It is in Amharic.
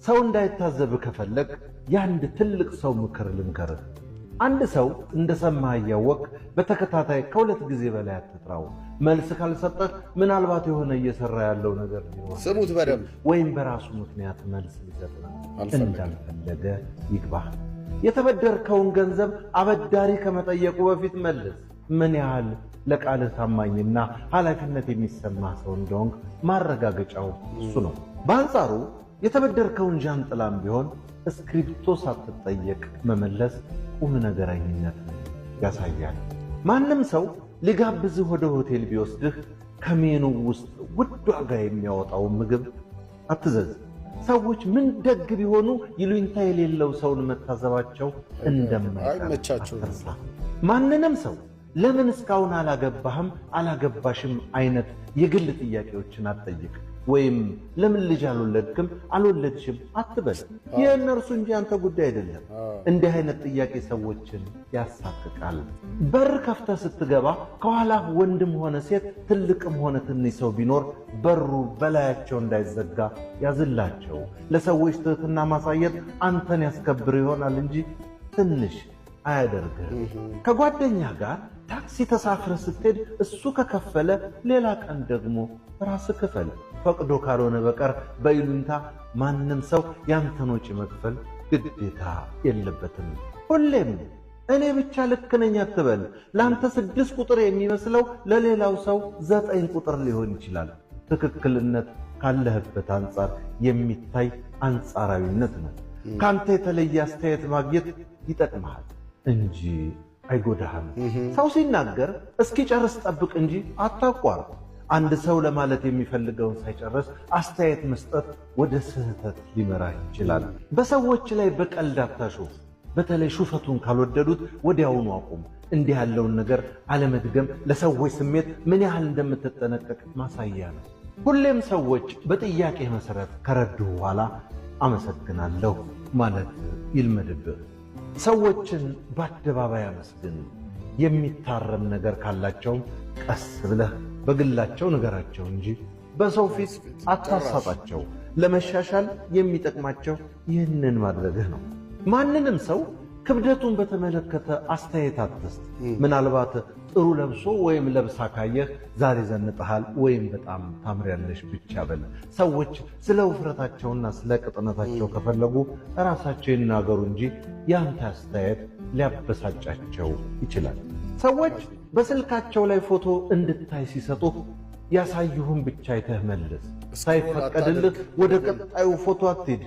ሰው እንዳይታዘብ ከፈለግ ያንድ ትልቅ ሰው ምክር ልምከርህ። አንድ ሰው እንደሰማህ እያወቅ በተከታታይ ከሁለት ጊዜ በላይ አትጥራው። መልስ ካልሰጠህ ምናልባት የሆነ እየሰራ ያለው ነገር ሊኖር ስሙት በደንብ ወይም በራሱ ምክንያት መልስ ሊሰጥ እንዳልፈለገ ይግባህ። የተበደርከውን ገንዘብ አበዳሪ ከመጠየቁ በፊት መልስ። ምን ያህል ለቃልህ ታማኝና ኃላፊነት የሚሰማህ ሰው እንደሆንክ ማረጋገጫው እሱ ነው። በአንጻሩ የተበደርከውን ዣንጥላም ቢሆን እስክሪፕቶ ሳትጠየቅ መመለስ ቁም ነገረኝነት ያሳያል። ማንም ሰው ሊጋብዝህ ወደ ሆቴል ቢወስድህ ከሜኑ ውስጥ ውድ ዋጋ የሚያወጣውን ምግብ አትዘዝ። ሰዎች ምን ደግ ቢሆኑ ይሉኝታ የሌለው ሰውን መታዘባቸው እንደማይመቻቸው ማንንም ሰው ለምን እስካሁን አላገባህም አላገባሽም አይነት የግል ጥያቄዎችን አትጠይቅ። ወይም ለምን ልጅ አልወለድክም አልወለድሽም አትበል። የእነርሱ እንጂ አንተ ጉዳይ አይደለም። እንዲህ አይነት ጥያቄ ሰዎችን ያሳቅቃል። በር ከፍተህ ስትገባ ከኋላ ወንድም ሆነ ሴት ትልቅም ሆነ ትንሽ ሰው ቢኖር በሩ በላያቸው እንዳይዘጋ ያዝላቸው። ለሰዎች ትህትና ማሳየት አንተን ያስከብር ይሆናል እንጂ ትንሽ አያደርግህም። ከጓደኛ ጋር ታክሲ ተሳፍረህ ስትሄድ እሱ ከከፈለ ሌላ ቀን ደግሞ ራስህ ክፈል። ፈቅዶ ካልሆነ በቀር በይሉኝታ ማንም ሰው ያንተን ወጪ መክፈል ግዴታ የለበትም። ሁሌም እኔ ብቻ ልክ ነኝ አትበል። ለአንተ 6 ቁጥር የሚመስለው ለሌላው ሰው 9 ቁጥር ሊሆን ይችላል። ትክክልነት ካለህበት አንጻር የሚታይ አንጻራዊነት ነው። ካንተ የተለየ አስተያየት ማግኘት ይጠቅምሃል እንጂ አይጎዳህም። ሰው ሲናገር እስኪጨርስ ጠብቅ እንጂ አታቋርጥ። አንድ ሰው ለማለት የሚፈልገውን ሳይጨርስ አስተያየት መስጠት ወደ ስህተት ሊመራህ ይችላል። በሰዎች ላይ በቀልድ አታሾፍ። በተለይ ሹፈቱን ካልወደዱት ወዲያውኑ አቁም። እንዲህ ያለውን ነገር አለመድገም ለሰዎች ስሜት ምን ያህል እንደምትጠነቀቅ ማሳያ ነው። ሁሌም ሰዎች በጥያቄ መሰረት ከረዱ በኋላ አመሰግናለሁ ማለት ይልመድብህ። ሰዎችን በአደባባይ አመስግን። የሚታረም ነገር ካላቸውም ቀስ ብለህ በግላቸው ንገራቸው እንጂ በሰው ፊት አታሳጣቸው። ለመሻሻል የሚጠቅማቸው ይህንን ማድረግህ ነው። ማንንም ሰው ክብደቱን በተመለከተ አስተያየት አትስጥ። ምናልባት ጥሩ ለብሶ ወይም ለብሳ ካየህ ዛሬ ዘንጠሃል ወይም በጣም ታምሪያለሽ ብቻ በል። ሰዎች ስለ ውፍረታቸውና ስለ ቅጥነታቸው ከፈለጉ ራሳቸው ይናገሩ እንጂ ያንተ አስተያየት ሊያበሳጫቸው ይችላል። ሰዎች በስልካቸው ላይ ፎቶ እንድታይ ሲሰጡ ያሳዩህን ብቻ አይተህ መልስ። ሳይፈቀድልህ ወደ ቀጣዩ ፎቶ አትሂድ።